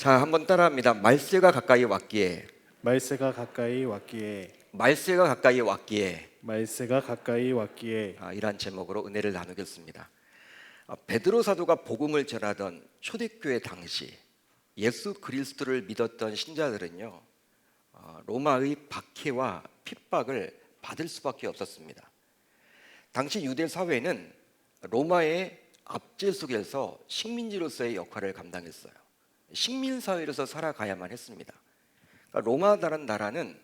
자, 한번 따라합니다. 말세가 가까이 왔기에. 말세가 가까이 왔기에. 말세가 가까이 왔기에. 말세가 가까이 왔기에. 이란 제목으로 은혜를 나누겠습니다. 베드로 사도가 복음을 전하던 초대교회 당시 예수 그리스도를 믿었던 신자들은요, 로마의 박해와 핍박을 받을 수밖에 없었습니다. 당시 유대 사회는 로마의 압제 속에서 식민지로서의 역할을 감당했어요. 식민 사회로서 살아가야만 했습니다. 그러니까 로마라는 나라는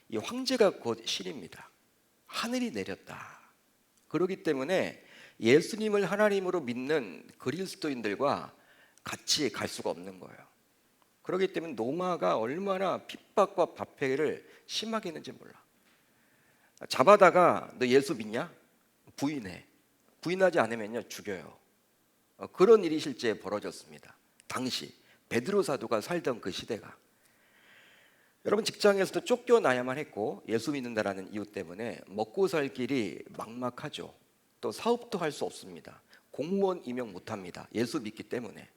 이 황제가 곧 신입니다. 하늘이 내렸다. 그렇기 때문에 예수님을 하나님으로 믿는 그리스도인들과 같이 갈 수가 없는 거예요. 그렇기 때문에 로마가 얼마나 핍박과 박해를 심하게 했는지 몰라. 잡아다가 너 예수 믿냐? 부인해. 부인하지 않으면요 죽여요. 그런 일이 실제 벌어졌습니다. 당시 베드로 사도가 살던 그 시대가. 여러분, 직장에서도 쫓겨나야만 했고 예수 믿는다라는 이유 때문에 먹고 살 길이 막막하죠. 또 사업도 할 수 없습니다. 공무원 임용 못합니다. 예수 믿기 때문에.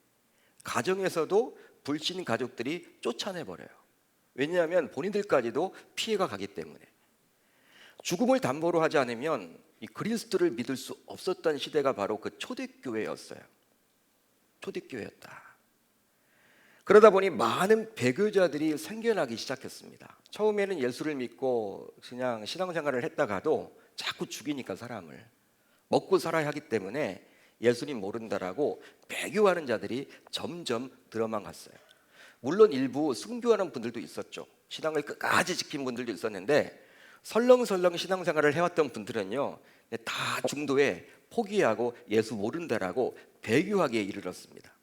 가정에서도 불신 가족들이 쫓아내버려요. 왜냐하면 본인들까지도 피해가 가기 때문에. 죽음을 담보로 하지 않으면 이 그리스도를 믿을 수 없었던 시대가 바로 그 초대교회였어요. 초대교회였다. 그러다 보니 많은 배교자들이 생겨나기 시작했습니다. 처음에는 예수를 믿고 그냥 신앙생활을 했다가도 자꾸 죽이니까 사람을 먹고 살아야 하기 때문에 예수님 모른다라고 배교하는 자들이 점점 들어만 갔어요. 물론 일부 순교하는 분들도 있었죠. 신앙을 끝까지 지킨 분들도 있었는데 설렁설렁 신앙생활을 해왔던 분들은요 다 중도에 포기하고 예수 모른다라고 배교하기에 이르렀습니다.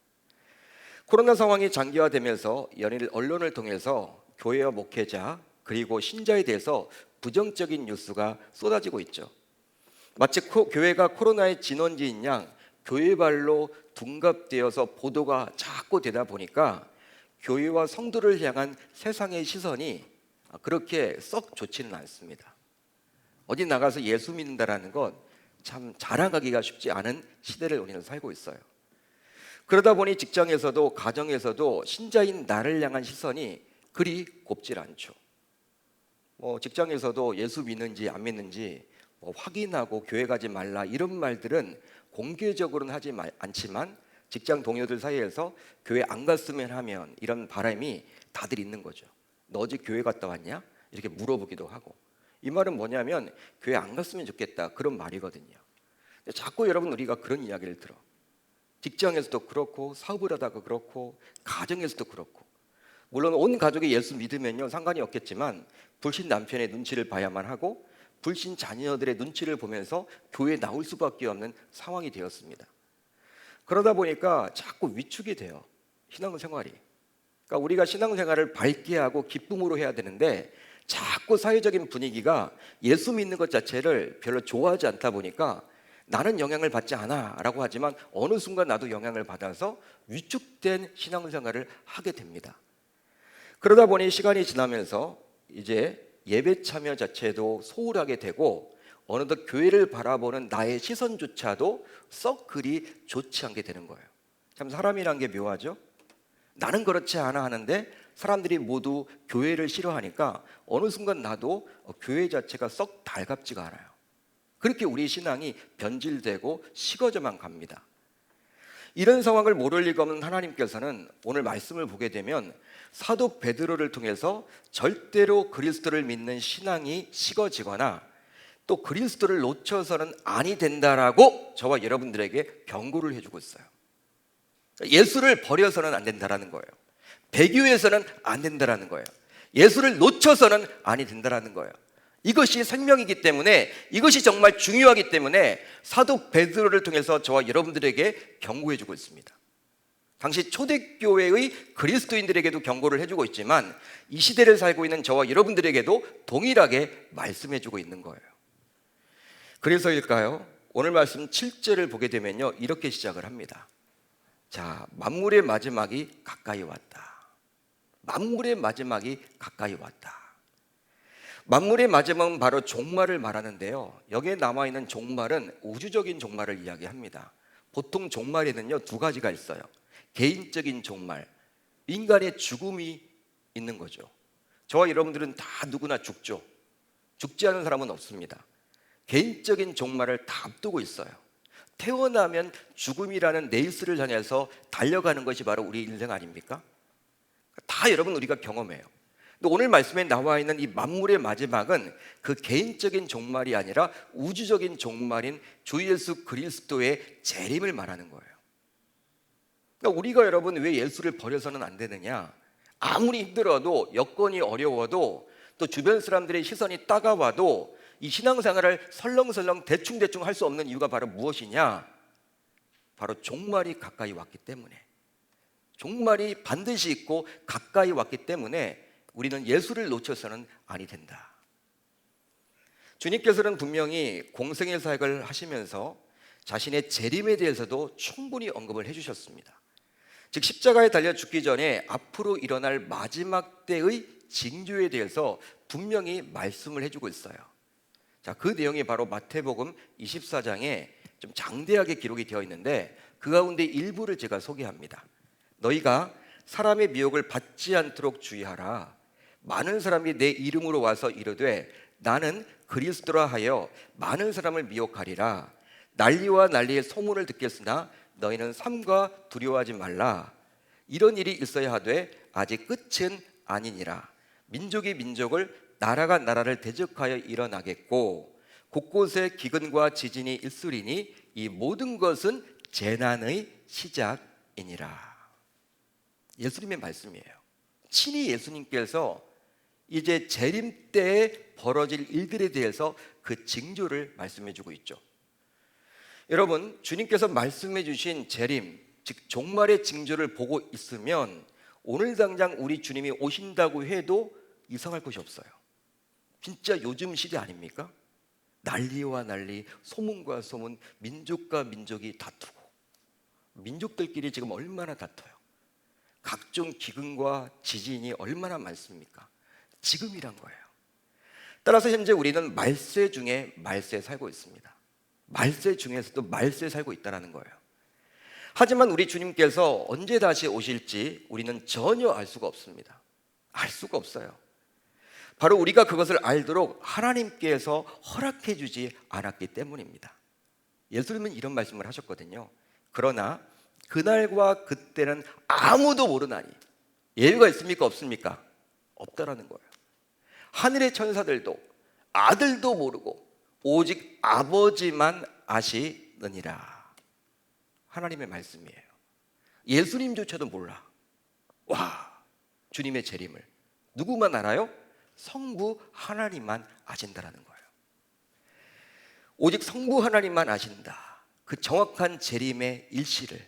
코로나 상황이 장기화되면서 연일 언론을 통해서 교회와 목회자 그리고 신자에 대해서 부정적인 뉴스가 쏟아지고 있죠. 마치 교회가 코로나의 진원지인 양 교회발로 둔갑되어서 보도가 자꾸 되다 보니까 교회와 성도를 향한 세상의 시선이 그렇게 썩 좋지는 않습니다. 어디 나가서 예수 믿는다라는 건 참 자랑하기가 쉽지 않은 시대를 우리는 살고 있어요. 그러다 보니 직장에서도 가정에서도 신자인 나를 향한 시선이 그리 곱질 않죠. 직장에서도 예수 믿는지 안 믿는지 확인하고 교회 가지 말라 이런 말들은 공개적으로는 하지 않지만 직장 동료들 사이에서 교회 안 갔으면 하면 이런 바람이 다들 있는 거죠. 너 어제 교회 갔다 왔냐? 이렇게 물어보기도 하고. 이 말은 뭐냐면 교회 안 갔으면 좋겠다 그런 말이거든요. 근데 자꾸 여러분 우리가 그런 이야기를 들어. 직장에서도 그렇고 사업을 하다가 그렇고 가정에서도 그렇고. 물론 온 가족이 예수 믿으면요 상관이 없겠지만 불신 남편의 눈치를 봐야만 하고 불신 자녀들의 눈치를 보면서 교회에 나올 수밖에 없는 상황이 되었습니다. 그러다 보니까 자꾸 위축이 돼요. 신앙생활이. 그러니까 우리가 신앙생활을 밝게 하고 기쁨으로 해야 되는데 자꾸 사회적인 분위기가 예수 믿는 것 자체를 별로 좋아하지 않다 보니까 나는 영향을 받지 않아 라고 하지만 어느 순간 나도 영향을 받아서 위축된 신앙생활을 하게 됩니다. 그러다 보니 시간이 지나면서 이제 예배 참여 자체도 소홀하게 되고 어느덧 교회를 바라보는 나의 시선조차도 썩 그리 좋지 않게 되는 거예요. 참 사람이란 게 묘하죠. 나는 그렇지 않아 하는데 사람들이 모두 교회를 싫어하니까 어느 순간 나도 교회 자체가 썩 달갑지가 않아요. 그렇게 우리 신앙이 변질되고 식어져만 갑니다. 이런 상황을 모를 리가 없는 하나님께서는 오늘 말씀을 보게 되면 사도 베드로를 통해서 절대로 그리스도를 믿는 신앙이 식어지거나 또 그리스도를 놓쳐서는 아니 된다라고 저와 여러분들에게 경고를 해주고 있어요. 예수를 버려서는 안 된다라는 거예요. 배교해서는 안 된다라는 거예요. 예수를 놓쳐서는 아니 된다라는 거예요. 이것이 생명이기 때문에 이것이 정말 중요하기 때문에 사도 베드로를 통해서 저와 여러분들에게 경고해주고 있습니다. 당시 초대교회의 그리스도인들에게도 경고를 해주고 있지만 이 시대를 살고 있는 저와 여러분들에게도 동일하게 말씀해주고 있는 거예요. 그래서일까요? 오늘 말씀 7절을 보게 되면요 이렇게 시작을 합니다. 자, 만물의 마지막이 가까이 왔다. 만물의 마지막이 가까이 왔다. 만물의 마지막은 바로 종말을 말하는데요, 여기에 남아있는 종말은 우주적인 종말을 이야기합니다. 보통 종말에는요 두 가지가 있어요. 개인적인 종말, 인간의 죽음이 있는 거죠. 저와 여러분들은 다 누구나 죽죠. 죽지 않은 사람은 없습니다. 개인적인 종말을 다 앞두고 있어요. 태어나면 죽음이라는 레이스를 향해서 달려가는 것이 바로 우리 인생 아닙니까? 다 여러분 우리가 경험해요. 근데 오늘 말씀에 나와 있는 이 만물의 마지막은 그 개인적인 종말이 아니라 우주적인 종말인 주 예수 그리스도의 재림을 말하는 거예요. 그러니까 우리가 여러분 왜 예수를 버려서는 안 되느냐? 아무리 힘들어도, 여건이 어려워도, 또 주변 사람들의 시선이 따가워도 이 신앙생활을 설렁설렁 대충대충 할 수 없는 이유가 바로 무엇이냐? 바로 종말이 가까이 왔기 때문에, 종말이 반드시 있고 가까이 왔기 때문에 우리는 예수를 놓쳐서는 아니 된다. 주님께서는 분명히 공생의 사역을 하시면서 자신의 재림에 대해서도 충분히 언급을 해주셨습니다. 즉 십자가에 달려 죽기 전에 앞으로 일어날 마지막 때의 징조에 대해서 분명히 말씀을 해주고 있어요. 자, 그 내용이 바로 마태복음 24장에 좀 장대하게 기록이 되어 있는데 그 가운데 일부를 제가 소개합니다. 너희가 사람의 미혹을 받지 않도록 주의하라. 많은 사람이 내 이름으로 와서 이르되 나는 그리스도라 하여 많은 사람을 미혹하리라. 난리와 난리의 소문을 듣겠으나 너희는 삼가 두려워하지 말라. 이런 일이 있어야 하되 아직 끝은 아니니라. 민족이 민족을, 나라가 나라를 대적하여 일어나겠고 곳곳에 기근과 지진이 있으리니 이 모든 것은 재난의 시작이니라. 예수님의 말씀이에요. 친히 예수님께서 이제 재림 때에 벌어질 일들에 대해서 그 징조를 말씀해 주고 있죠. 여러분, 주님께서 말씀해 주신 재림, 즉 종말의 징조를 보고 있으면 오늘 당장 우리 주님이 오신다고 해도 이상할 것이 없어요. 진짜 요즘 시대 아닙니까? 난리와 난리, 소문과 소문, 민족과 민족이 다투고, 민족들끼리 지금 얼마나 다퉈요. 각종 기근과 지진이 얼마나 많습니까? 지금이란 거예요. 따라서 현재 우리는 말세 중에 말세 살고 있습니다. 말세 중에서도 말세 살고 있다는 거예요. 하지만 우리 주님께서 언제 다시 오실지 우리는 전혀 알 수가 없습니다. 알 수가 없어요. 바로 우리가 그것을 알도록 하나님께서 허락해 주지 않았기 때문입니다. 예수님은 이런 말씀을 하셨거든요. 그러나 그날과 그때는 아무도 모르나니. 예외가 있습니까? 없습니까? 없다라는 거예요. 하늘의 천사들도 아들도 모르고 오직 아버지만 아시느니라. 하나님의 말씀이에요. 예수님조차도 몰라. 와, 주님의 재림을 누구만 알아요? 성부 하나님만 아신다라는 거예요. 오직 성부 하나님만 아신다. 그 정확한 재림의 일시를.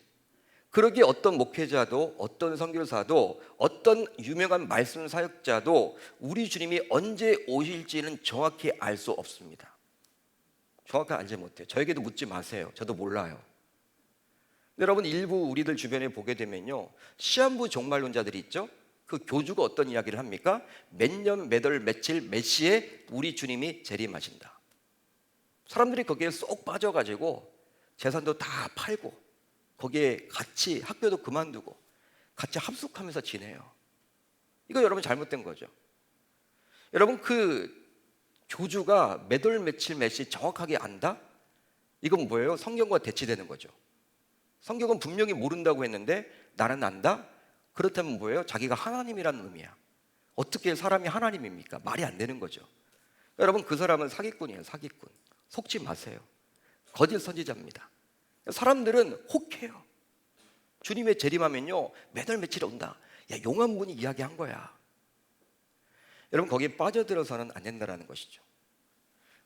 그러기에 어떤 목회자도, 어떤 선교사도, 어떤 유명한 말씀 사역자도 우리 주님이 언제 오실지는 정확히 알 수 없습니다. 정확히 알지 못해요. 저에게도 묻지 마세요. 저도 몰라요. 여러분, 일부 우리들 주변에 보게 되면요, 시한부 종말론자들이 있죠. 그 교주가 어떤 이야기를 합니까? 몇 년, 몇 월, 며칠, 몇 시에 우리 주님이 재림하신다. 사람들이 거기에 쏙 빠져가지고 재산도 다 팔고 거기에 같이 학교도 그만두고 같이 합숙하면서 지내요. 이거 여러분 잘못된 거죠. 여러분, 그 교주가 몇 월, 며칠, 몇 시 정확하게 안다? 이건 뭐예요? 성경과 대치되는 거죠. 성경은 분명히 모른다고 했는데 나는 안다? 그렇다면 뭐예요? 자기가 하나님이라는 의미야. 어떻게 사람이 하나님입니까? 말이 안 되는 거죠. 여러분, 그 사람은 사기꾼이에요. 사기꾼. 속지 마세요. 거짓 선지자입니다. 사람들은 혹해요. 주님의 재림하면요, 몇 월 며칠에 온다. 야, 용한 분이 이야기한 거야. 여러분, 거기에 빠져들어서는 안 된다는 것이죠.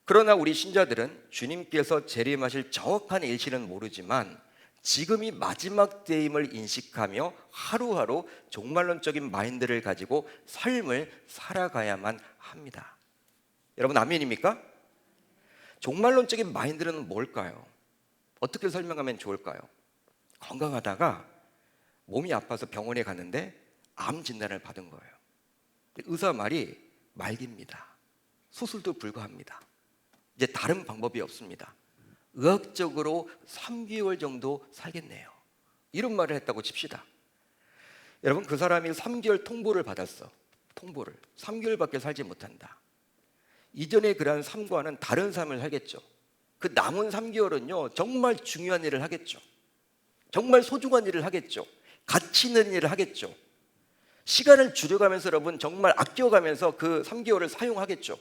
그러나 우리 신자들은 주님께서 재림하실 정확한 일시는 모르지만 지금이 마지막 때임을 인식하며 하루하루 종말론적인 마인드를 가지고 삶을 살아가야만 합니다. 여러분, 아멘입니까? 종말론적인 마인드는 뭘까요? 어떻게 설명하면 좋을까요? 건강하다가 몸이 아파서 병원에 갔는데 암 진단을 받은 거예요. 의사 말이 말기입니다. 수술도 불가합니다. 이제 다른 방법이 없습니다. 의학적으로 3개월 정도 살겠네요. 이런 말을 했다고 칩시다. 여러분, 그 사람이 3개월 통보를 받았어. 통보를 3개월밖에 살지 못한다. 이전에 그러한 삶과는 다른 삶을 살겠죠. 그 남은 3개월은요 정말 중요한 일을 하겠죠. 정말 소중한 일을 하겠죠. 가치 있는 일을 하겠죠. 시간을 줄여가면서 여러분 정말 아껴가면서 그 3개월을 사용하겠죠.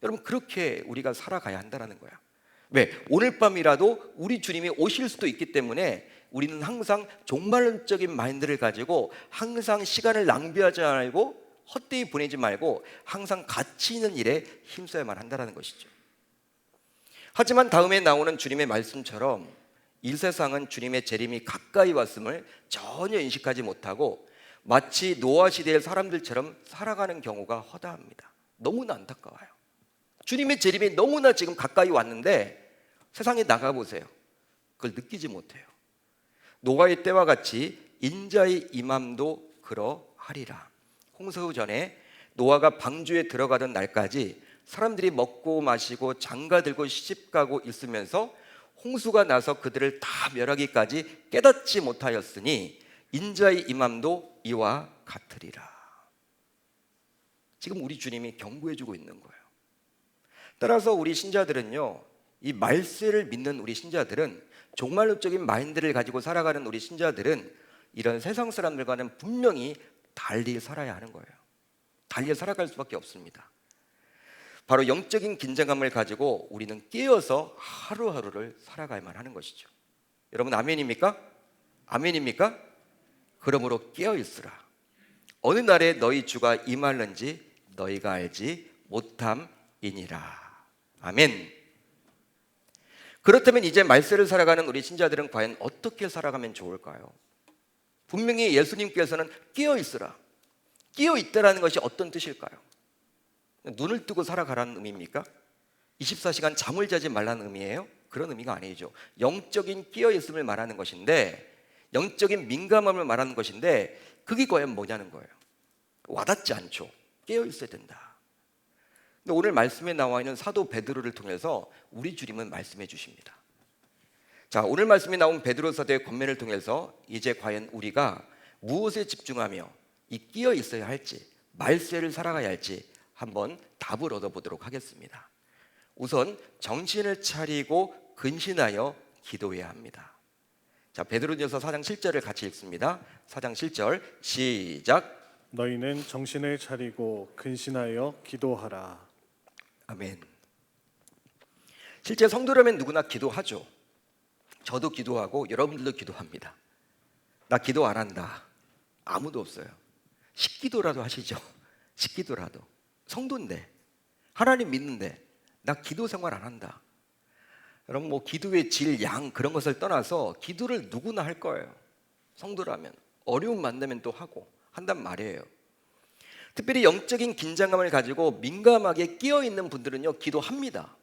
여러분, 그렇게 우리가 살아가야 한다는 거야. 왜? 오늘 밤이라도 우리 주님이 오실 수도 있기 때문에 우리는 항상 종말론적인 마인드를 가지고 항상 시간을 낭비하지 말고 헛되이 보내지 말고 항상 가치 있는 일에 힘써야만 한다는 것이죠. 하지만 다음에 나오는 주님의 말씀처럼 이 세상은 주님의 재림이 가까이 왔음을 전혀 인식하지 못하고 마치 노아 시대의 사람들처럼 살아가는 경우가 허다합니다. 너무나 안타까워요. 주님의 재림이 너무나 지금 가까이 왔는데 세상에 나가보세요. 그걸 느끼지 못해요. 노아의 때와 같이 인자의 임함도 그러하리라. 홍수 전에 노아가 방주에 들어가던 날까지 사람들이 먹고 마시고 장가들고 시집가고 있으면서 홍수가 나서 그들을 다 멸하기까지 깨닫지 못하였으니 인자의 임함도 이와 같으리라. 지금 우리 주님이 경고해주고 있는 거예요. 따라서 우리 신자들은요, 이 말세를 믿는 우리 신자들은, 종말론적인 마인드를 가지고 살아가는 우리 신자들은 이런 세상 사람들과는 분명히 달리 살아야 하는 거예요. 달리 살아갈 수밖에 없습니다. 바로 영적인 긴장감을 가지고 우리는 깨어서 하루하루를 살아가야만 하는 것이죠. 여러분, 아멘입니까? 아멘입니까? 그러므로 깨어있으라. 어느 날에 너희 주가 임하는지 너희가 알지 못함이니라. 아멘. 그렇다면 이제 말세를 살아가는 우리 신자들은 과연 어떻게 살아가면 좋을까요? 분명히 예수님께서는 깨어있으라, 깨어있다라는 것이 어떤 뜻일까요? 눈을 뜨고 살아가라는 의미입니까? 24시간 잠을 자지 말라는 의미예요? 그런 의미가 아니죠. 영적인 깨어있음을 말하는 것인데, 영적인 민감함을 말하는 것인데, 그게 과연 뭐냐는 거예요. 와닿지 않죠. 깨어있어야 된다. 근데 오늘 말씀에 나와 있는 사도 베드로를 통해서 우리 주님은 말씀해 주십니다. 자, 오늘 말씀에 나온 베드로 사도의 권면을 통해서 이제 과연 우리가 무엇에 집중하며 이 끼어 있어야 할지, 말세를 살아가야 할지 한번 답을 얻어보도록 하겠습니다. 우선 정신을 차리고 근신하여 기도해야 합니다. 자, 베드로전서 4장 7절을 같이 읽습니다. 4장 7절 시작. 너희는 정신을 차리고 근신하여 기도하라. 아멘. 실제 성도라면 누구나 기도하죠. 저도 기도하고 여러분들도 기도합니다. 나 기도 안 한다. 아무도 없어요. 식기도라도 하시죠. 식기도라도. 성도인데, 하나님 믿는데 나 기도 생활 안 한다. 여러분, 뭐 기도의 질, 양 그런 것을 떠나서 기도를 누구나 할 거예요. 성도라면 어려움 만나면 또 하고 한단 말이에요. 특별히 영적인 긴장감을 가지고 민감하게 끼어 있는 분들은요, 기도합니다.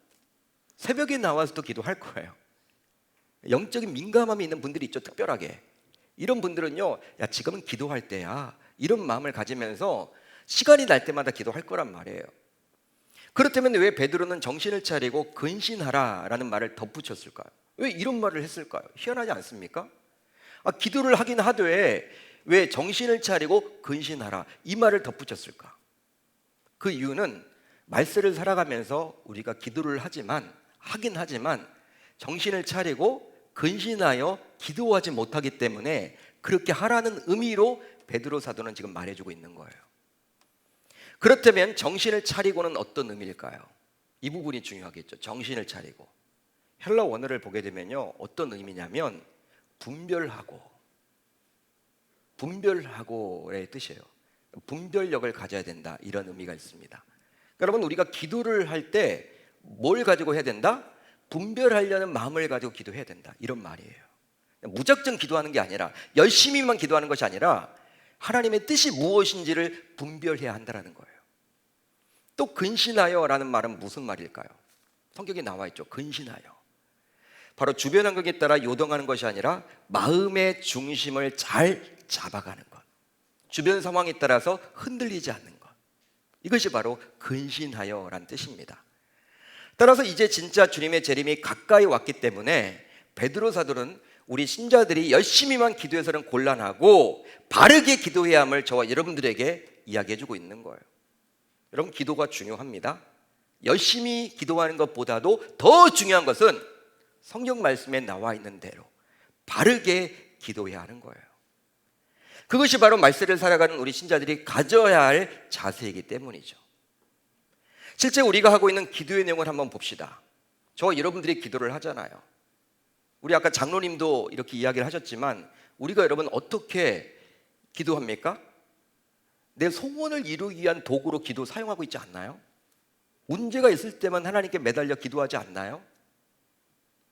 새벽에 나와서도 기도할 거예요. 영적인 민감함이 있는 분들이 있죠, 특별하게. 이런 분들은요, 야, 지금은 기도할 때야, 이런 마음을 가지면서 시간이 날 때마다 기도할 거란 말이에요. 그렇다면 왜 베드로는 정신을 차리고 근신하라 라는 말을 덧붙였을까요? 왜 이런 말을 했을까요? 희한하지 않습니까? 기도를 하긴 하되 왜 정신을 차리고 근신하라 이 말을 덧붙였을까? 그 이유는 말세를 살아가면서 우리가 기도를 하긴 하지만 정신을 차리고 근신하여 기도하지 못하기 때문에 그렇게 하라는 의미로 베드로 사도는 지금 말해주고 있는 거예요. 그렇다면 정신을 차리고는 어떤 의미일까요? 이 부분이 중요하겠죠. 정신을 차리고. 헬라 원어를 보게 되면요, 어떤 의미냐면 분별하고의 뜻이에요. 분별력을 가져야 된다, 이런 의미가 있습니다. 여러분, 우리가 기도를 할 때 뭘 가지고 해야 된다? 분별하려는 마음을 가지고 기도해야 된다, 이런 말이에요. 무작정 기도하는 게 아니라, 열심히만 기도하는 것이 아니라 하나님의 뜻이 무엇인지를 분별해야 한다는 거예요. 또 근신하여라는 말은 무슨 말일까요? 성경에 나와 있죠. 근신하여. 바로 주변 환경에 따라 요동하는 것이 아니라 마음의 중심을 잘 잡아가는 것. 주변 상황에 따라서 흔들리지 않는 것. 이것이 바로 근신하여라는 뜻입니다. 따라서 이제 진짜 주님의 재림이 가까이 왔기 때문에 베드로 사도는 우리 신자들이 열심히만 기도해서는 곤란하고 바르게 기도해야 함을 저와 여러분들에게 이야기해주고 있는 거예요. 여러분, 기도가 중요합니다. 열심히 기도하는 것보다도 더 중요한 것은 성경 말씀에 나와 있는 대로 바르게 기도해야 하는 거예요. 그것이 바로 말세를 살아가는 우리 신자들이 가져야 할 자세이기 때문이죠. 실제 우리가 하고 있는 기도의 내용을 한번 봅시다. 저와 여러분들이 기도를 하잖아요. 우리 아까 장로님도 이렇게 이야기를 하셨지만 우리가 여러분 어떻게 기도합니까? 내 소원을 이루기 위한 도구로 기도 사용하고 있지 않나요? 문제가 있을 때만 하나님께 매달려 기도하지 않나요?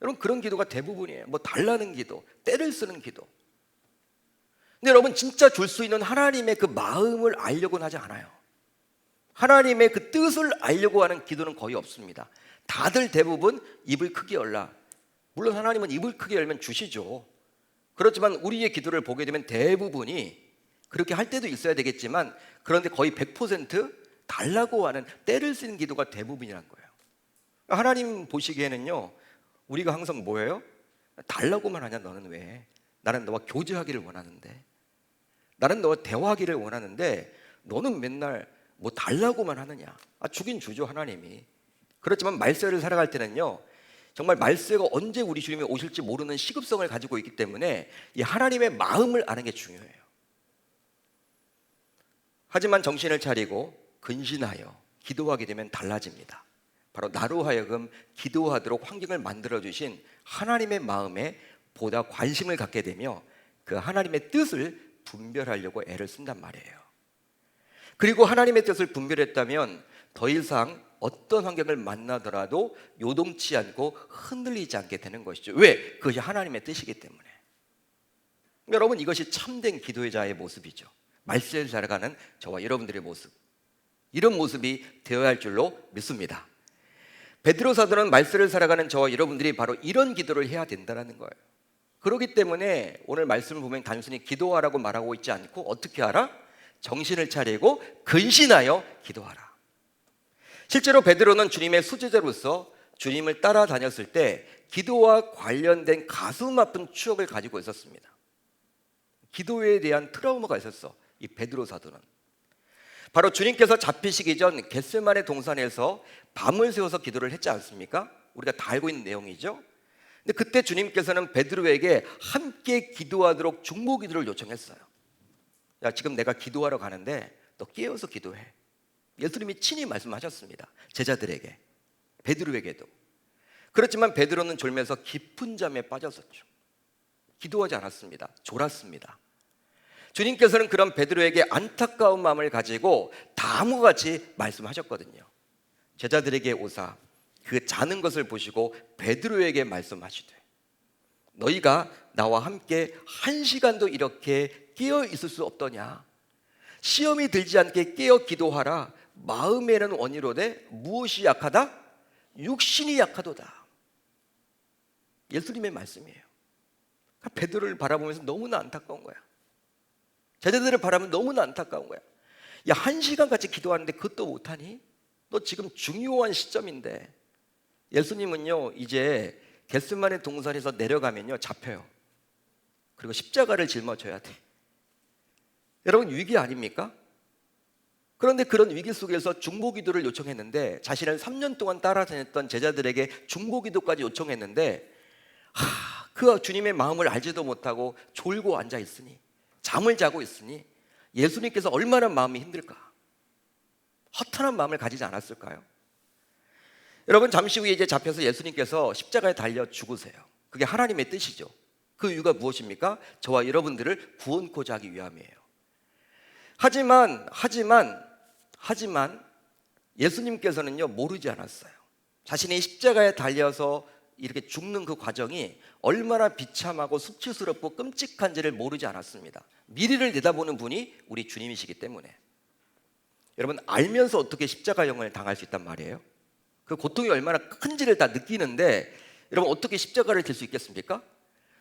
여러분, 그런 기도가 대부분이에요. 뭐 달라는 기도, 때를 쓰는 기도. 근데 여러분, 진짜 줄 수 있는 하나님의 그 마음을 알려고는 하지 않아요. 하나님의 그 뜻을 알려고 하는 기도는 거의 없습니다. 다들 대부분 입을 크게 열라. 물론 하나님은 입을 크게 열면 주시죠. 그렇지만 우리의 기도를 보게 되면 대부분이 그렇게 할 때도 있어야 되겠지만 그런데 거의 100% 달라고 하는 때를 쓰는 기도가 대부분이란 거예요. 하나님 보시기에는요, 우리가 항상 뭐예요? 달라고만 하냐 너는 왜? 나는 너와 교제하기를 원하는데, 나는 너와 대화하기를 원하는데 너는 맨날 뭐 달라고만 하느냐. 주긴 주죠, 하나님이. 그렇지만 말세를 살아갈 때는요, 정말 말세가 언제 우리 주님이 오실지 모르는 시급성을 가지고 있기 때문에 이 하나님의 마음을 아는 게 중요해요. 하지만 정신을 차리고 근신하여 기도하게 되면 달라집니다. 바로 나로 하여금 기도하도록 환경을 만들어주신 하나님의 마음에 보다 관심을 갖게 되며 그 하나님의 뜻을 분별하려고 애를 쓴단 말이에요. 그리고 하나님의 뜻을 분별했다면 더 이상 어떤 환경을 만나더라도 요동치 않고 흔들리지 않게 되는 것이죠. 왜? 그것이 하나님의 뜻이기 때문에. 여러분, 이것이 참된 기도의 자의 모습이죠. 말세를 살아가는 저와 여러분들의 모습, 이런 모습이 되어야 할 줄로 믿습니다. 베드로 사도는 말세를 살아가는 저와 여러분들이 바로 이런 기도를 해야 된다는 거예요. 그렇기 때문에 오늘 말씀을 보면 단순히 기도하라고 말하고 있지 않고 어떻게 하라? 정신을 차리고 근신하여 기도하라. 실제로 베드로는 주님의 수제자로서 주님을 따라다녔을 때 기도와 관련된 가슴 아픈 추억을 가지고 있었습니다. 기도에 대한 트라우마가 있었어, 이 베드로 사도는. 바로 주님께서 잡히시기 전 겟세마네 동산에서 밤을 새워서 기도를 했지 않습니까? 우리가 다 알고 있는 내용이죠. 근데 그때 주님께서는 베드로에게 함께 기도하도록 중보 기도를 요청했어요. 야, 지금 내가 기도하러 가는데 너 깨어서 기도해. 예수님이 친히 말씀하셨습니다. 제자들에게, 베드로에게도. 그렇지만 베드로는 졸면서 깊은 잠에 빠졌었죠. 기도하지 않았습니다. 졸았습니다. 주님께서는 그런 베드로에게 안타까운 마음을 가지고 다음과 같이 말씀하셨거든요. 제자들에게 오사 그 자는 것을 보시고 베드로에게 말씀하시되 너희가 나와 함께 1시간도 이렇게 깨어 있을 수 없더냐. 시험이 들지 않게 깨어 기도하라. 마음에는 원이로되 무엇이 약하다? 육신이 약하도다. 예수님의 말씀이에요. 베드로를 바라보면서 너무나 안타까운 거야. 제자들을 바라보면 너무나 안타까운 거야. 야, 1시간 같이 기도하는데 그것도 못하니? 너 지금 중요한 시점인데. 예수님은요, 이제 겟세마네 동산에서 내려가면요 잡혀요. 그리고 십자가를 짊어져야 돼. 여러분, 위기 아닙니까? 그런데 그런 위기 속에서 중보기도를 요청했는데 자신을 3년 동안 따라다녔던 제자들에게 중보기도까지 요청했는데 그 주님의 마음을 알지도 못하고 졸고 앉아 있으니, 잠을 자고 있으니 예수님께서 얼마나 마음이 힘들까? 허탄한 마음을 가지지 않았을까요? 여러분, 잠시 후에 이제 잡혀서 예수님께서 십자가에 달려 죽으세요. 그게 하나님의 뜻이죠. 그 이유가 무엇입니까? 저와 여러분들을 구원코자 하기 위함이에요. 하지만 예수님께서는요 모르지 않았어요. 자신이 십자가에 달려서 이렇게 죽는 그 과정이 얼마나 비참하고 수치스럽고 끔찍한지를 모르지 않았습니다. 미래를 내다보는 분이 우리 주님이시기 때문에. 여러분, 알면서 어떻게 십자가형을 당할 수 있단 말이에요? 그 고통이 얼마나 큰지를 다 느끼는데 여러분, 어떻게 십자가를 질 수 있겠습니까?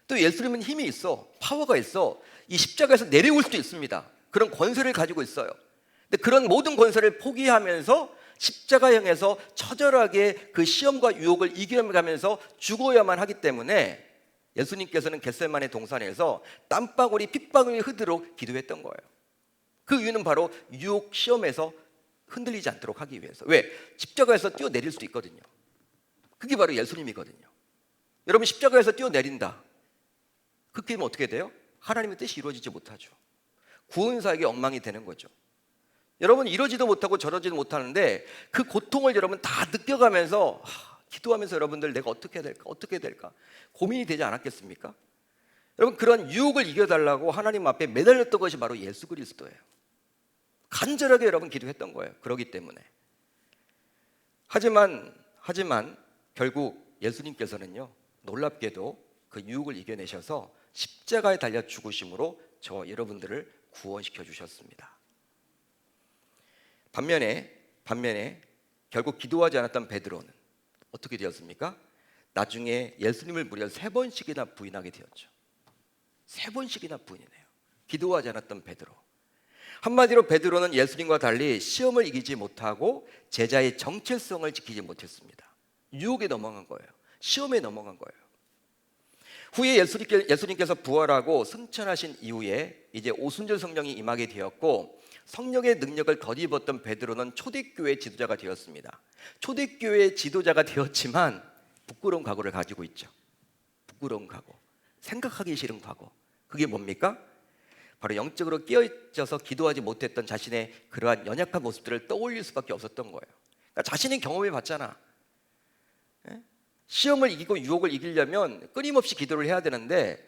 또 예수님은 힘이 있어, 파워가 있어. 이 십자가에서 내려올 수도 있습니다. 그런 권세를 가지고 있어요. 근데 그런 모든 권세를 포기하면서 십자가형에서 처절하게 그 시험과 유혹을 이겨가면서 죽어야만 하기 때문에 예수님께서는 겟세마네 동산에서 땀방울이 핏방울이 흐르도록 기도했던 거예요. 그 이유는 바로 유혹 시험에서 흔들리지 않도록 하기 위해서. 왜? 십자가에서 뛰어내릴 수도 있거든요. 그게 바로 예수님이거든요. 여러분, 십자가에서 뛰어내린다, 그렇게 되면 어떻게 돼요? 하나님의 뜻이 이루어지지 못하죠. 구원사에게 엉망이 되는 거죠. 여러분, 이러지도 못하고 저러지도 못하는데 그 고통을 여러분 다 느껴가면서 기도하면서 여러분들 내가 어떻게 해야 될까, 어떻게 해야 될까 고민이 되지 않았겠습니까? 여러분, 그런 유혹을 이겨달라고 하나님 앞에 매달렸던 것이 바로 예수 그리스도예요. 간절하게 여러분 기도했던 거예요. 그러기 때문에. 하지만 결국 예수님께서는요, 놀랍게도 그 유혹을 이겨내셔서 십자가에 달려 죽으심으로 저와 여러분들을 구원시켜 주셨습니다. 반면에 결국 기도하지 않았던 베드로는 어떻게 되었습니까? 나중에 예수님을 무려 3번씩이나 부인하게 되었죠. 3번씩이나 부인해요. 기도하지 않았던 베드로. 한마디로 베드로는 예수님과 달리 시험을 이기지 못하고 제자의 정체성을 지키지 못했습니다. 유혹에 넘어간 거예요. 시험에 넘어간 거예요. 후에 예수님께서 부활하고 승천하신 이후에 이제 오순절 성령이 임하게 되었고, 성령의 능력을 덧입었던 베드로는 초대교회 지도자가 되었습니다. 초대교회 지도자가 되었지만 부끄러운 각오를 가지고 있죠. 부끄러운 각오, 생각하기 싫은 각오. 그게 뭡니까? 바로 영적으로 깨어있어서 기도하지 못했던 자신의 그러한 연약한 모습들을 떠올릴 수밖에 없었던 거예요. 그러니까 자신이 경험해 봤잖아. 시험을 이기고 유혹을 이기려면 끊임없이 기도를 해야 되는데,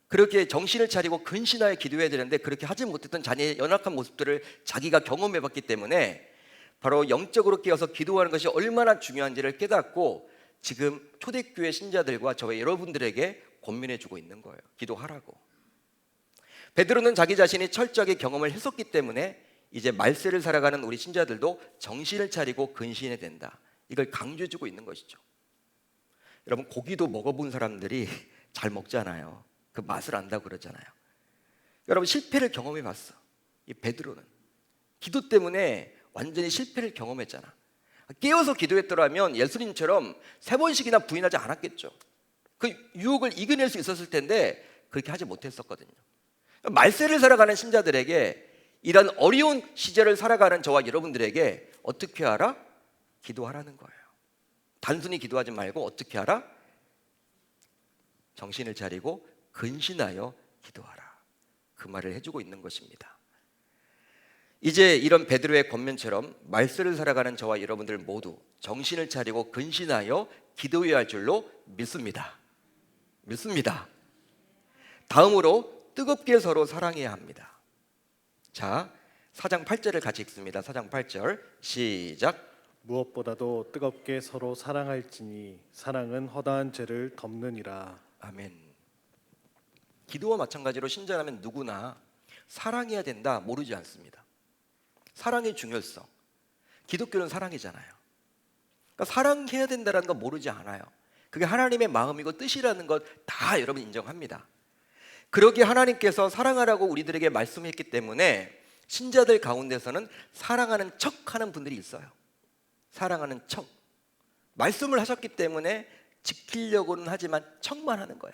그렇게 정신을 차리고 근신하여 기도해야 되는데 그렇게 하지 못했던 자신의 연약한 모습들을 자기가 경험해 봤기 때문에 바로 영적으로 깨어서 기도하는 것이 얼마나 중요한지를 깨닫고 지금 초대교회 신자들과 저와 여러분들에게 권면해 주고 있는 거예요. 기도하라고. 베드로는 자기 자신이 철저하게 경험을 했었기 때문에 이제 말세를 살아가는 우리 신자들도 정신을 차리고 근신해야 된다, 이걸 강조해 주고 있는 것이죠. 여러분, 고기도 먹어본 사람들이 잘 먹잖아요. 그 맛을 안다고 그러잖아요. 여러분, 실패를 경험해 봤어. 이 베드로는 기도 때문에 완전히 실패를 경험했잖아. 깨어서 기도했더라면 예수님처럼 3번씩이나 부인하지 않았겠죠. 그 유혹을 이겨낼 수 있었을 텐데 그렇게 하지 못했었거든요. 말세를 살아가는 신자들에게, 이런 어려운 시절을 살아가는 저와 여러분들에게 어떻게 하라? 기도하라는 거예요. 단순히 기도하지 말고 어떻게 하라? 정신을 차리고 근신하여 기도하라, 그 말을 해주고 있는 것입니다. 이제 이런 베드로의 권면처럼 말세를 살아가는 저와 여러분들 모두 정신을 차리고 근신하여 기도해야 할 줄로 믿습니다. 다음으로 뜨겁게 서로 사랑해야 합니다. 자, 4장 8절을 같이 읽습니다. 4장 8절 시작. 무엇보다도 뜨겁게 서로 사랑할지니 사랑은 허다한 죄를 덮느니라. 아멘. 기도와 마찬가지로 신자라면 누구나 사랑해야 된다 모르지 않습니다. 사랑의 중요성, 기독교는 사랑이잖아요. 그러니까 사랑해야 된다는 거 모르지 않아요. 그게 하나님의 마음이고 뜻이라는 것 다 여러분 인정합니다. 그러기에 하나님께서 사랑하라고 우리들에게 말씀했기 때문에 신자들 가운데서는 사랑하는 척하는 분들이 있어요. 사랑하는 척, 말씀을 하셨기 때문에 지키려고는 하지만 척만 하는 거야.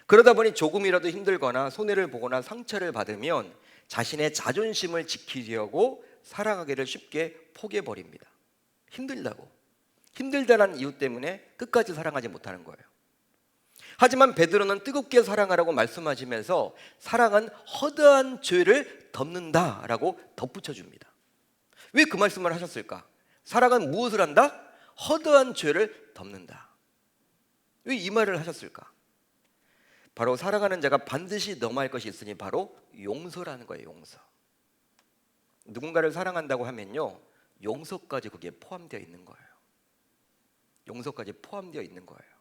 그러다 보니 조금이라도 힘들거나 손해를 보거나 상처를 받으면 자신의 자존심을 지키려고 사랑하기를 쉽게 포기해버립니다. 힘들다는 이유 때문에 끝까지 사랑하지 못하는 거예요. 하지만 베드로는 뜨겁게 사랑하라고 말씀하시면서 사랑은 허다한 죄를 덮는다라고 덧붙여줍니다. 왜 그 말씀을 하셨을까? 사랑은 무엇을 한다? 허다한 죄를 덮는다. 왜 이 말을 하셨을까? 바로 사랑하는 자가 반드시 넘어야 할 것이 있으니 바로 용서라는 거예요. 용서. 누군가를 사랑한다고 하면요, 용서까지 거기에 포함되어 있는 거예요. 용서까지 포함되어 있는 거예요.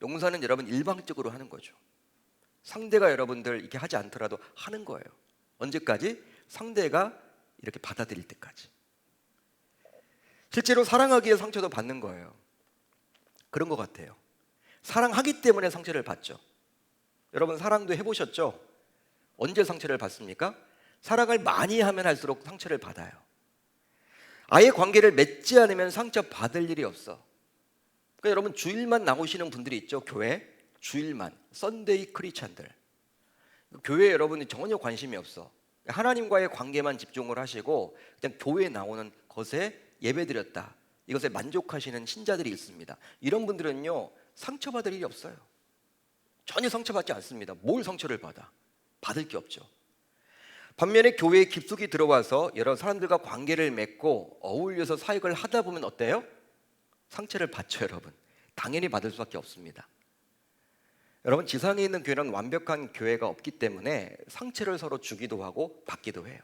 용서는 여러분 일방적으로 하는 거죠. 상대가 여러분들 이렇게 하지 않더라도 하는 거예요. 언제까지? 상대가 이렇게 받아들일 때까지. 실제로 사랑하기에 상처도 받는 거예요. 그런 것 같아요. 사랑하기 때문에 상처를 받죠. 여러분, 사랑도 해보셨죠? 언제 상처를 받습니까? 사랑을 많이 하면 할수록 상처를 받아요. 아예 관계를 맺지 않으면 상처 받을 일이 없어. 그러니까 여러분, 주일만 나오시는 분들이 있죠, 교회. 주일만, 썬데이 크리스찬들, 교회 여러분이 전혀 관심이 없어. 하나님과의 관계만 집중을 하시고 그냥 교회에 나오는 것에 예배드렸다, 이것에 만족하시는 신자들이 있습니다. 이런 분들은요, 상처받을 일이 없어요. 전혀 상처받지 않습니다. 뭘 상처를 받아? 받을 게 없죠. 반면에 교회에 깊숙이 들어와서 여러 사람들과 관계를 맺고 어울려서 사역을 하다 보면 어때요? 상처를 받죠, 여러분. 당연히 받을 수밖에 없습니다. 여러분, 지상에 있는 교회는 완벽한 교회가 없기 때문에 상처를 서로 주기도 하고 받기도 해요.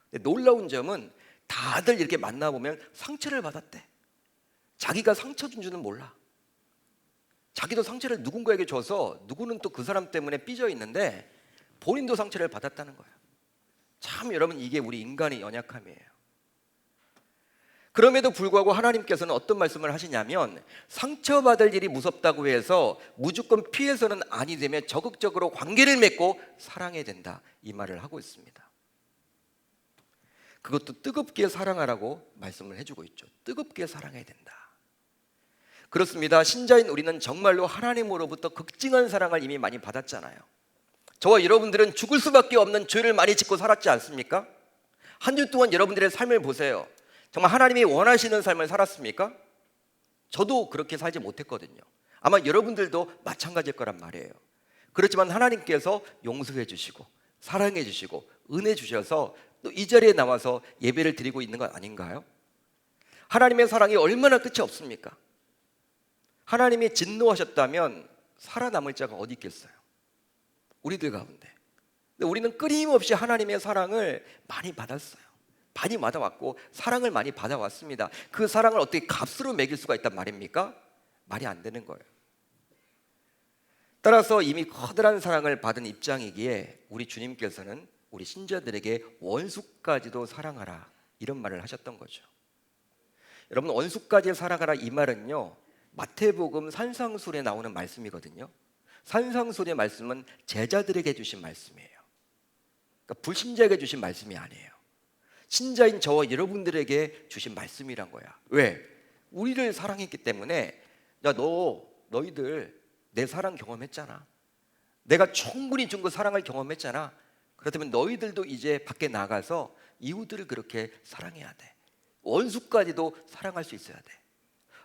근데 놀라운 점은 다들 이렇게 만나보면 상처를 받았대. 자기가 상처 준 줄은 몰라. 자기도 상처를 누군가에게 줘서 누구는 또 그 사람 때문에 삐져 있는데 본인도 상처를 받았다는 거예요. 참 여러분, 이게 우리 인간의 연약함이에요. 그럼에도 불구하고 하나님께서는 어떤 말씀을 하시냐면, 상처받을 일이 무섭다고 해서 무조건 피해서는 아니 되며 적극적으로 관계를 맺고 사랑해야 된다, 이 말을 하고 있습니다. 그것도 뜨겁게 사랑하라고 말씀을 해주고 있죠. 뜨겁게 사랑해야 된다. 그렇습니다. 신자인 우리는 정말로 하나님으로부터 극진한 사랑을 이미 많이 받았잖아요. 저와 여러분들은 죽을 수밖에 없는 죄를 많이 짓고 살았지 않습니까? 한 주 동안 여러분들의 삶을 보세요. 정말 하나님이 원하시는 삶을 살았습니까? 저도 그렇게 살지 못했거든요. 아마 여러분들도 마찬가지일 거란 말이에요. 그렇지만 하나님께서 용서해 주시고 사랑해 주시고 은혜 주셔서 또 이 자리에 나와서 예배를 드리고 있는 것 아닌가요? 하나님의 사랑이 얼마나 끝이 없습니까? 하나님이 진노하셨다면 살아남을 자가 어디 있겠어요? 우리들 가운데. 근데 우리는 끊임없이 하나님의 사랑을 많이 받았어요. 많이 받아왔고 사랑을 많이 받아왔습니다. 그 사랑을 어떻게 값으로 매길 수가 있단 말입니까? 말이 안 되는 거예요. 따라서 이미 커다란 사랑을 받은 입장이기에 우리 주님께서는 우리 신자들에게 원수까지도 사랑하라, 이런 말을 하셨던 거죠. 여러분, 원수까지 사랑하라, 이 말은요, 마태복음 산상수훈에 나오는 말씀이거든요. 산상수훈의 말씀은 제자들에게 주신 말씀이에요. 그러니까 불신자에게 주신 말씀이 아니에요. 신자인 저와 여러분들에게 주신 말씀이란 거야. 왜? 우리를 사랑했기 때문에. 야, 너희들 내 사랑 경험했잖아. 내가 충분히 준 그 사랑을 경험했잖아. 그렇다면 너희들도 이제 밖에 나가서 이웃들을 그렇게 사랑해야 돼. 원수까지도 사랑할 수 있어야 돼.